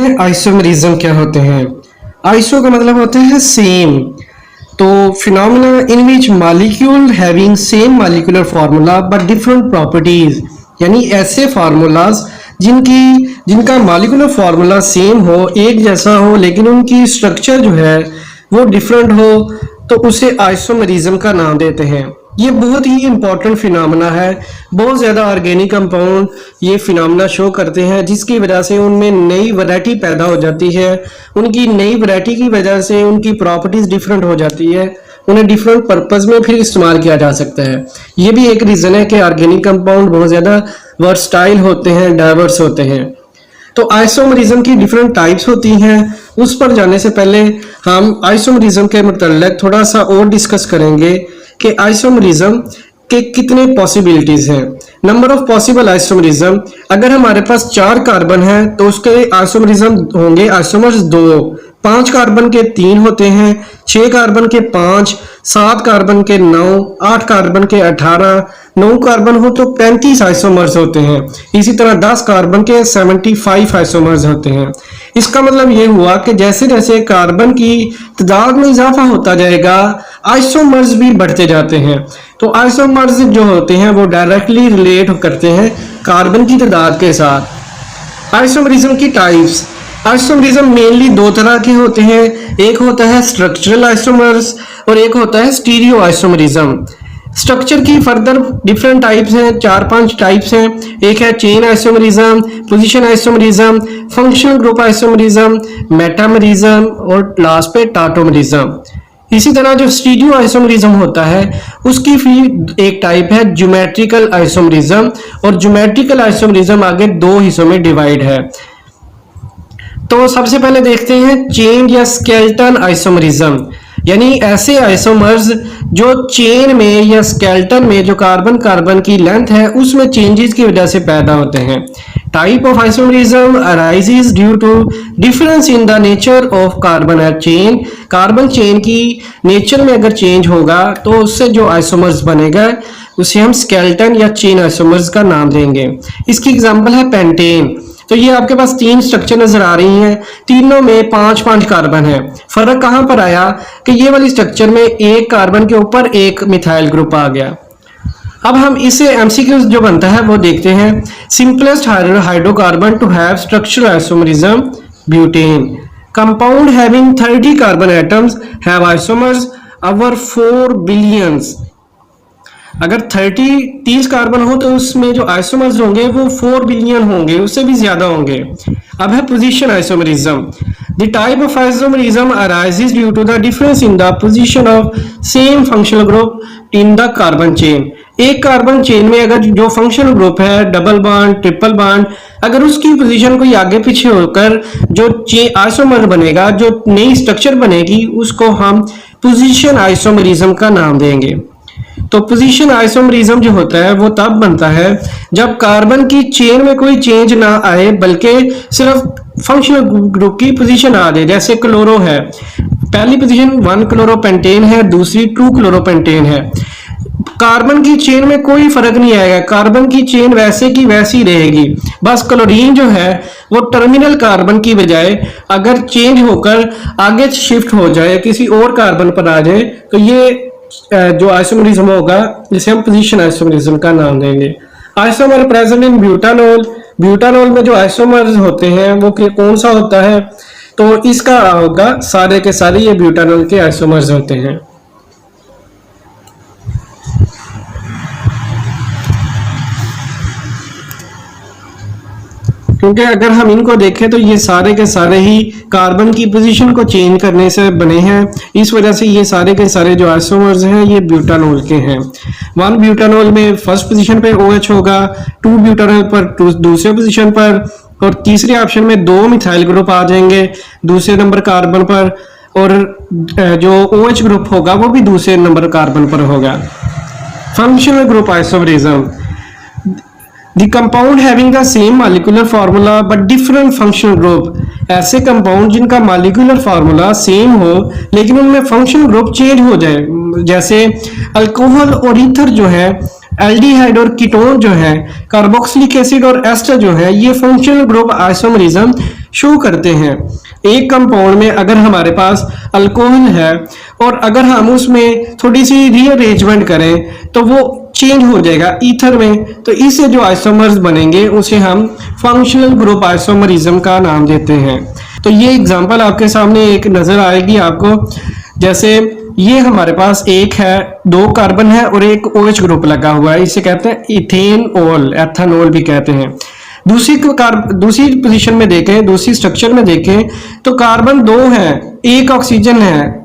हैं आइसोमरिज्म क्या होते हैं। आइसो का मतलब होता है सेम। तो phenomena in which molecule having same molecular formula but different properties, यानी ऐसे फार्मूलाज जिनका मॉलिक्यूलर फार्मूला सेम हो, एक जैसा हो, लेकिन उनकी स्ट्रक्चर जो है वो डिफरेंट हो, तो उसे आइसोमरिज्म का नाम देते हैं। ये बहुत ही इंपॉर्टेंट फिनोमेना है। बहुत ज़्यादा ऑर्गेनिक कंपाउंड ये फिनोमेना शो करते हैं, जिसकी वजह से उनमें नई वैरायटी पैदा हो जाती है। उनकी नई वैरायटी की वजह से उनकी प्रॉपर्टीज डिफरेंट हो जाती है, उन्हें डिफरेंट पर्पस में फिर इस्तेमाल किया जा सकता है। ये भी एक रीज़न है कि ऑर्गेनिक कंपाउंड बहुत ज़्यादा वर्सटाइल होते हैं, डाइवर्स होते हैं। तो आइसोमरिज्म की डिफरेंट टाइप्स होती हैं। उस पर जाने से पहले हम आइसोमरिज्म के मतलब थोड़ा सा और डिस्कस करेंगे कि आइसोमरिज्म के कितने पॉसिबिलिटीज हैं। नंबर ऑफ पॉसिबल आइसोमरिज्म, अगर हमारे पास 4 कार्बन है तो उसके आइसोमरिज्म होंगे आइसोमर्स 2, 5 कार्बन के 3 होते हैं, 6 कार्बन के 5, 7 कार्बन के 9, 8 कार्बन के 18, 9 कार्बन हो तो 35 आइसोमर्स होते हैं। इसी तरह 10 कार्बन के 75 आइसोमर्स होते हैं। इसका मतलब ये हुआ कि जैसे जैसे कार्बन की तादाद में इजाफा होता जाएगा, आइसोमर्स भी बढ़ते जाते हैं। तो आइसोमर्स जो होते हैं वो डायरेक्टली रिलेट करते हैं कार्बन की तादाद के साथ। आइसोमरिज्म की टाइप्स, आइसोमरिज्म मेनली 2 तरह के होते हैं। एक होता है स्ट्रक्चरल आइसोमर्स और एक होता है स्टीरियो आइसोमरिज्म। स्ट्रक्चर की फर्दर डिफरेंट टाइप्स हैं, 4-5 टाइप्स हैं। एक है chain isomerism, position isomerism, functional group isomerism, metamerism और लास्ट पे टाटोमरिज्म। इसी तरह जो स्टीरियो आइसोमरिज्म होता है उसकी फिर एक टाइप है ज्योमेट्रिकल आइसोमरिज्म, और ज्योमेट्रिकल आइसोमरिज्म आगे 2 हिस्सों में डिवाइड है। तो सबसे पहले देखते हैं चेन या स्केलेटन आइसोमरिज्म, यानी ऐसे आइसोमर्स जो चेन में या स्केलेटन में जो कार्बन कार्बन की लेंथ है उसमें चेंजेस की वजह से पैदा होते हैं। Type of isomerism arises due to difference in the nature of carbon chain. Carbon chain की नेचर में अगर चेंज होगा तो उससे जो आइसोमर्स बनेगा उसे हम स्केलेटन या चेन आइसोमर्स का नाम देंगे। इसकी एग्जांपल है पेंटेन। तो ये आपके पास 3 स्ट्रक्चर नजर आ रही हैं, तीनों में 5-5 कार्बन है। फर्क कहां पर आया कि ये वाली स्ट्रक्चर में एक कार्बन के ऊपर एक मिथाइल ग्रुप आ गया। अब हम इसे एमसीक्यू जो बनता है वो देखते हैं। Simplest hydrocarbon to have structural isomerism butane. Compound having 30 carbon atoms have isomers over 4 billions. अगर 30 कार्बन हो तो उसमें जो आइसोमर्स होंगे वो 4 बिलियन होंगे, उससे भी ज्यादा होंगे। अब है position isomerism. The type of isomerism arises due to the difference in the position of same functional group in the carbon chain. एक कार्बन चेन में अगर जो फंक्शनल ग्रुप है, डबल बॉन्ड, ट्रिपल बॉन्ड, अगर उसकी पोजीशन कोई आगे पीछे होकर जो आइसोमर बनेगा, जो नई स्ट्रक्चर बनेगी, उसको हम पोजीशन आइसोमरिज्म का नाम देंगे। तो पोजीशन आइसोमरिज्म जो होता है वो तब बनता है जब कार्बन की चेन में कोई चेंज ना आए, बल्कि सिर्फ फंक्शनल ग्रुप की पोजीशन आ जाए। जैसे क्लोरो है, पहली पोजीशन 1 क्लोरोपेंटेन है, दूसरी 2 क्लोरोपेंटेन है। कार्बन की चेन में कोई फर्क नहीं आएगा, कार्बन की चेन वैसे की वैसी रहेगी। बस क्लोरीन जो है वो टर्मिनल कार्बन की बजाय अगर चेंज होकर आगे शिफ्ट हो जाए, किसी और कार्बन पर आ जाए, तो ये जो आइसोमरिज्म होगा जिसे हम पोजीशन आइसोमरिज्म का नाम देंगे। Isomer present in butanol. Butanol में जो आइसोमर्स होते हैं वो कौन सा होता है, तो इसका होगा सारे के सारे ये ब्यूटानॉल के आइसोमर्स होते हैं। क्योंकि अगर हम इनको देखें तो ये सारे के सारे ही कार्बन की पोजीशन को चेंज करने से बने हैं, इस वजह से ये सारे के सारे जो आइसोमर्स हैं ये ब्यूटानॉल के हैं। 1 ब्यूटानॉल में फर्स्ट पोजीशन पे OH होगा, 2 ब्यूटानॉल पर दूसरे पोजीशन पर, और तीसरे ऑप्शन में 2 मिथाइल ग्रुप आ जाएंगे दूसरे नंबर कार्बन पर, और जो OH ग्रुप होगा वो भी दूसरे नंबर कार्बन पर होगा। Functional group isomerism. The compound having the same molecular formula but different functional group। ऐसे कंपाउंड जिनका मॉलिक्यूलर फार्मूला सेम हो लेकिन उनमें फंक्शनल ग्रुप चेंज हो जाए, जैसे अल्कोहल और ईथर जो है, एल्डिहाइड और कीटोन जो है, कार्बोक्सिलिक एसिड और एस्टर जो है, ये फंक्शनल ग्रुप आइसोमरिज्म शो करते हैं। एक कंपाउंड में अगर हमारे पास अल्कोहल है और अगर हम उसमें थोड़ी सी रीअरेंजमेंट करें तो वो चेंज हो जाएगा ईथर में, तो इससे जो आइसोमर्स बनेंगे उसे हम फंक्शनल ग्रुप आइसोमरिज्म का नाम देते हैं। तो ये एग्जांपल आपके सामने एक नजर आएगी आपको, जैसे ये हमारे पास एक है, 2 कार्बन है और एक OH ग्रुप लगा हुआ है, इसे कहते हैं इथेनॉल, एथेनॉल भी कहते हैं। दूसरी पोजीशन में देखें, दूसरी स्ट्रक्चर में देखें तो कार्बन 2 है, एक ऑक्सीजन है,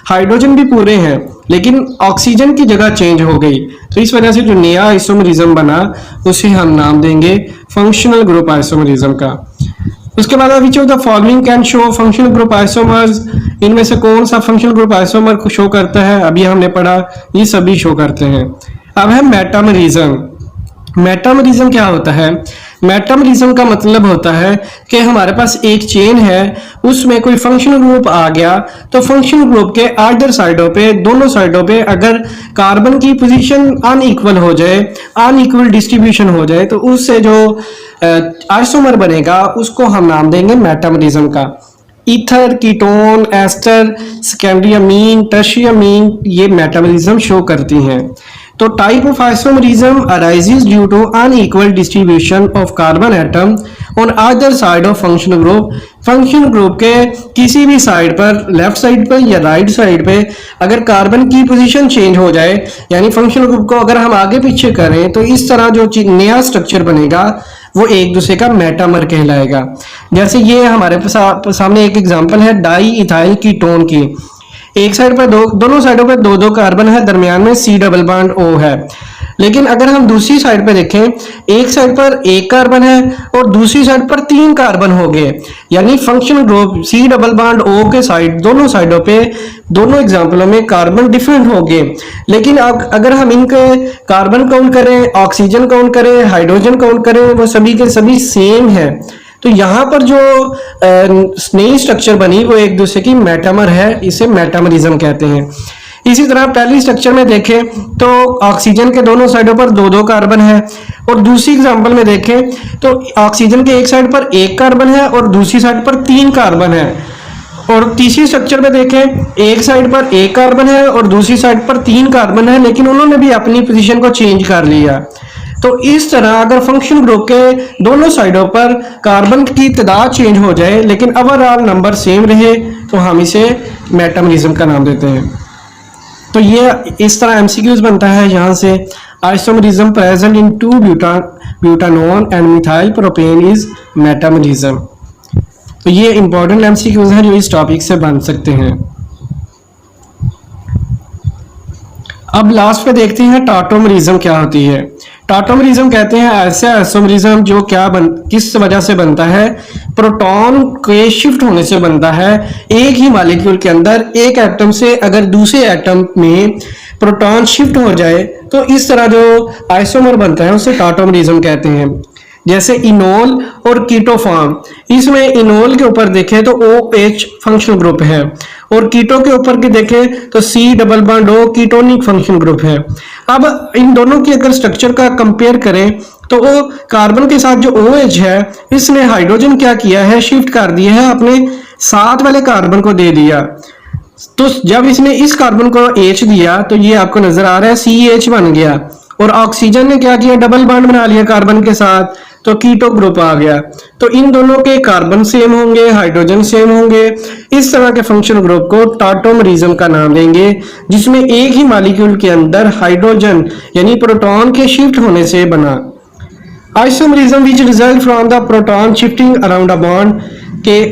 हाइड्रोजन भी पूरे हैं, लेकिन ऑक्सीजन की जगह चेंज हो गई, तो इस वजह से जो नया आइसोमरिज्म बना उसे हम नाम देंगे फंक्शनल ग्रुप आइसोमरिज्म का। उसके बाद which of the following can show functional group isomers, इनमें से कौन सा फंक्शनल ग्रुप आइसोमर को शो करता है, अभी हमने पढ़ा ये सभी शो करते हैं। अब है मेटामरिज्म। मेटामरिज्म क्या होता है? मेटामरिज्म का मतलब होता है कि हमारे पास एक चेन है, उसमें कोई फंक्शनल ग्रुप आ गया तो फंक्शनल ग्रुप के आइदर साइडों पे, दोनों साइडों पे अगर कार्बन की पोजीशन अनइक्वल हो जाए, अनइक्वल डिस्ट्रीब्यूशन हो जाए, तो उससे जो आइसोमर बनेगा उसको हम नाम देंगे मेटामरिज्म का। Ether, ketone, ester, secondary amine, tertiary amine, ये मेटामरिज्म शो करती हैं। तो type of isomerism arises due to unequal distribution of carbon atom on other side of functional group. Functional group के किसी भी साइड पर, लेफ्ट साइड पर या राइट साइड पे अगर कार्बन की पोजीशन चेंज हो जाए, यानी फंक्शनल ग्रुप को अगर हम आगे पीछे करें, तो इस तरह जो नया स्ट्रक्चर बनेगा वो एक दूसरे का मेटामर कहलाएगा। जैसे ये हमारे सामने एक एग्जांपल है डाई इथाइल कीटोन की। एक साइड पर दोनों साइडों पर 2-2 कार्बन है, दरमियान में C डबल बॉन्ड O है। लेकिन अगर हम दूसरी साइड पे देखें, एक साइड पर 1 कार्बन है और दूसरी साइड पर 3 कार्बन हो गए, यानी functional group C double bond O के साइड, दोनों साइडों पे, दोनों एग्जांपलों में कार्बन डिफरेंट हो गए। लेकिन अब अगर हम इनके कार्बन काउंट करें, ऑक्सीजन काउंट करें, हाइड्रोजन काउंट करें, वो सभी के सभी सेम है। तो यहाँ पर जो नई स्ट्रक्चर बनी वो एक दूसरे की मेटामर है, इसे मेटामरिज्म कहते हैं। इसी तरह पहली स्ट्रक्चर में देखें तो ऑक्सीजन के दोनों साइडों पर 2-2 कार्बन है, और दूसरी एग्जांपल में देखें तो ऑक्सीजन के एक साइड पर 1 कार्बन है और दूसरी साइड पर 3 कार्बन है। और तीसरी स्ट्रक्चर में देखें, एक साइड पर 1 कार्बन है और दूसरी साइड पर 3 कार्बन है, लेकिन उन्होंने भी अपनी पोजीशन को चेंज कर लिया। तो इस तरह अगर फंक्शनल ग्रुप के दोनों साइडों पर कार्बन की तादाद चेंज हो जाए लेकिन ओवरऑल नंबर सेम रहे, तो हम इसे मेटामरिज्म का नाम देते हैं। तो ये इस तरह MCQs बनता है यहाँ से। Isomerism present in 2 butanone and methyl propane is metamerism. तो ये इंपॉर्टेंट MCQs हैं जो इस टॉपिक से बन सकते हैं। अब लास्ट पे देखते हैं टॉटोमरिज्म क्या होती है। टॉटोमरिज्म कहते हैं ऐसे आइसोमरिज्म जो किस वजह से बनता है, प्रोटॉन के शिफ्ट होने से बनता है। एक ही मॉलिक्यूल के अंदर एक एटम से अगर दूसरे एटम में प्रोटॉन शिफ्ट हो जाए तो इस तरह जो आइसोमर बनता है उसे टॉटोमरिज्म कहते हैं। जैसे इनोल और कीटोफॉर्म, इसमें इनोल के ऊपर देखें तो OH फंक्शनल ग्रुप है और कीटो के ऊपर के देखें तो C double bond O ketonic functional group है। अब इन दोनों की अगर स्ट्रक्चर का कंपेयर करें तो वो कार्बन के साथ जो OH है, इसने हाइड्रोजन क्या किया है, शिफ्ट कर दिया है, अपने साथ वाले कार्बन को दे दिया। तो जब इसने इस कार्बन को H दिया तो ये आपको नजर आ रहा है CH बन गया, और ऑक्सीजन ने क्या किया, डबल बॉन्ड बना लिया कार्बन के साथ, तो कीटो ग्रुप आ गया। तो इन दोनों के कार्बन सेम होंगे, हाइड्रोजन सेम होंगे। इस तरह के फंक्शनल ग्रुप को टॉटोमरिज्म का नाम देंगे, जिसमें एक ही मॉलिक्यूल के अंदर हाइड्रोजन यानी प्रोटॉन के शिफ्ट होने से बना। Isomerism which result from the proton shifting around a bond, के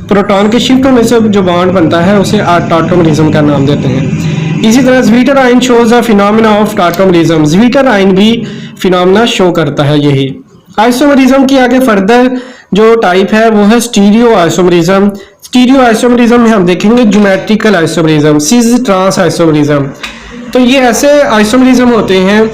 प्रोटॉन के शिफ्ट होने से जो बॉन्ड बनता है उसे टॉटोमरिज्म का नाम देते हैं। इसी तरह ज़्वीटर-आयन शोज द फिनोमेना ऑफ टॉटोमरिज्म। ज़्वीटर-आयन भी फिनोमेना शो करता है यही। आइसोमरिज्म की आगे फर्दर जो टाइप है वो है स्टीरियो आइसोमरिज्म। स्टीरियो आइसोमरिज्म में हम देखेंगे geometrical isomerism, cis trans isomerism. तो ये ऐसे आइसोमरिज्म होते हैं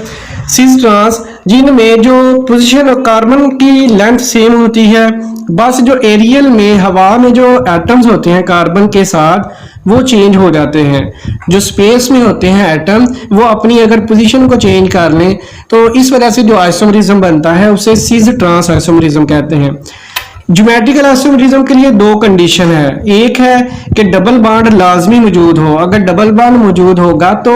सिस ट्रांस जिनमें जो पोजीशन और कार्बन की लेंथ सेम होती है, बस जो एरियल में हवा में जो एटम्स होते हैं कार्बन के साथ वो चेंज हो जाते हैं। जो स्पेस में होते हैं एटम वो अपनी अगर पोजीशन को चेंज कर लें तो इस वजह से जो आइसोमरिज्म बनता है उसे सिस ट्रांस आइसोमरिज्म कहते हैं। ज्योमेट्रिकल आइसोमरिज्म के लिए दो कंडीशन है। एक है कि डबल बॉन्ड लाजमी मौजूद हो। अगर डबल बॉन्ड मौजूद होगा तो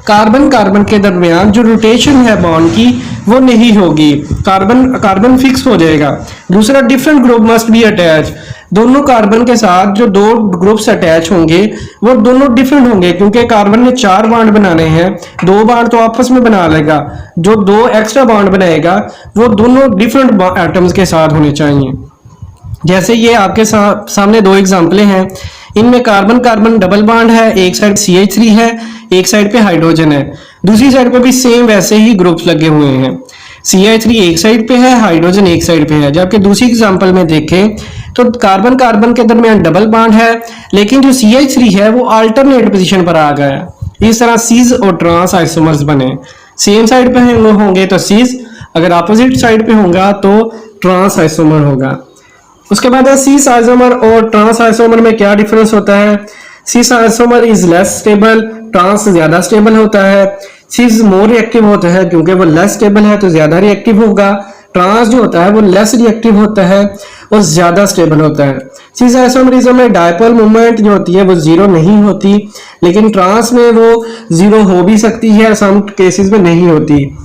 कार्बन कार्बन के दरमियान जो रोटेशन है बॉन्ड की वो नहीं होगी, कार्बन कार्बन फिक्स हो जाएगा। दूसरा, different group must be attach. दोनों कार्बन के साथ जो दो ग्रुप्स अटैच होंगे वो दोनों डिफरेंट होंगे, क्योंकि कार्बन ने 4 बॉन्ड बनाने हैं, 2 बॉन्ड तो आपस में बना लेगा, जो 2 एक्स्ट्रा बॉन्ड बनाएगा वो दोनों डिफरेंट एटम्स के साथ होने चाहिए। जैसे ये आपके सामने 2 एग्जाम्पलें हैं, इनमें कार्बन कार्बन डबल बॉन्ड है, एक साइड CH3 है, एक साइड पे हाइड्रोजन है, दूसरी साइड पे भी सेम वैसे ही ग्रुप्स लगे हुए हैं। CH3 एक साइड पे है, हाइड्रोजन एक साइड पे है। जबकि दूसरी एग्जाम्पल में देखें तो कार्बन कार्बन के दरमियान डबल बॉन्ड है, लेकिन जो CH3 है वो अल्टरनेट पोजीशन पर आ गया है। इस तरह सीज और ट्रांस आइसोमर्स बने। सेम साइड पे होंगे तो सीज, अगर अपोजिट साइड पे होगा तो ट्रांस आइसोमर होगा। उसके बाद है सीस आइसोमर और ट्रांस आइसोमर में क्या डिफरेंस होता है। Cis isomer is less stable, trans ज्यादा स्टेबल होता है। सीस मोर रिएक्टिव होता है क्योंकि वो लेस स्टेबल है तो ज्यादा रिएक्टिव होगा। ट्रांस जो होता है वो लेस रिएक्टिव होता है और ज्यादा स्टेबल होता है। सीस आइसोमरिज्म में डायपोल मूवमेंट जो होती है वो जीरो नहीं होती, लेकिन ट्रांस में वो जीरो हो भी सकती है, सम केसेस में नहीं होती।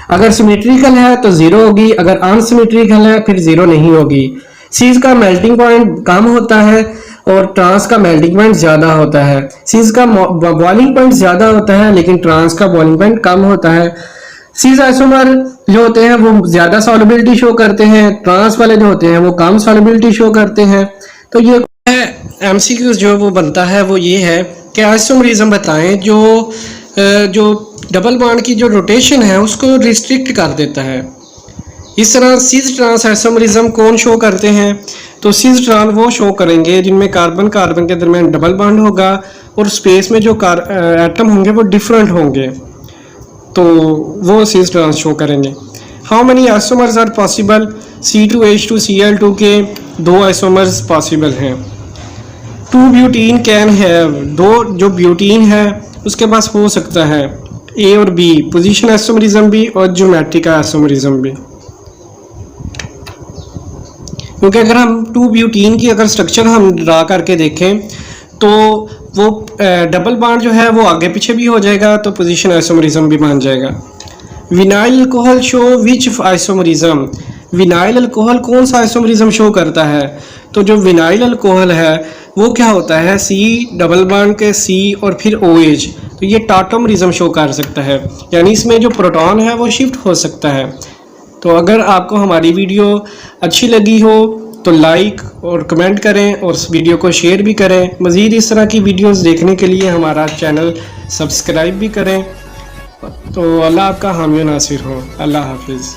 अगर सिमेट्रिकल है तो जीरो होगी, अगर अनसिमेट्रिकल है फिर जीरो नहीं होगी। सीज का मेल्टिंग पॉइंट कम होता है और ट्रांस का मेल्टिंग पॉइंट ज्यादा होता है। सीज का बॉइलिंग पॉइंट ज्यादा होता है लेकिन ट्रांस का बॉइलिंग पॉइंट कम होता है। सीज आइसोमर जो होते हैं वो ज्यादा सॉल्युबिलिटी शो करते हैं, ट्रांस वाले जो होते हैं वो कम सॉल्युबिलिटी शो करते हैं। तो ये MCQ जो वो बनता है वो ये है कि आइसोमरिज्म बताएं जो डबल बॉन्ड की जो रोटेशन है उसको रिस्ट्रिक्ट कर देता है। इस तरह सिस ट्रांस आइसोमरिज्म कौन शो करते हैं, तो सिस ट्रांस वो शो करेंगे जिनमें कार्बन कार्बन के दरमियान डबल बॉन्ड होगा और स्पेस में जो एटम होंगे वो डिफरेंट होंगे, तो वो सिस ट्रांस शो करेंगे। How many isomers are possible. C2H2Cl2 के 2 आइसोमर्स पॉसिबल हैं। 2 ब्यूटीन कैन हैव, 2 जो ब्यूटीन है उसके पास हो सकता है A और B, पोजीशन आइसोमरिज्म भी और ज्योमेट्रिक आइसोमरिज्म भी। क्योंकि अगर हम 2 ब्यूटीन की अगर स्ट्रक्चर हम ड्रा करके देखें तो वो डबल बॉन्ड जो है वो आगे पीछे भी हो जाएगा, तो पोजीशन आइसोमरिज्म भी बन जाएगा। Vinyl alcohol show which isomerism. Vinyl alcohol कौन सा आइसोमरिज्म शो करता है, तो जो विनाइल अल्कोहल है वो क्या होता है C डबल बॉन्ड के C और फिर OH, तो ये टाटोमरिज्म शो कर सकता है, यानी इसमें जो प्रोटॉन है वो शिफ्ट हो सकता है। तो अगर आपको हमारी वीडियो अच्छी लगी हो तो लाइक और कमेंट करें और इस वीडियो को शेयर भी करें। मज़ीद इस तरह की वीडियोस देखने के लिए हमारा चैनल सब्सक्राइब भी करें। तो अल्लाह आपका हामी नासिर हो। अल्लाह हाफिज़।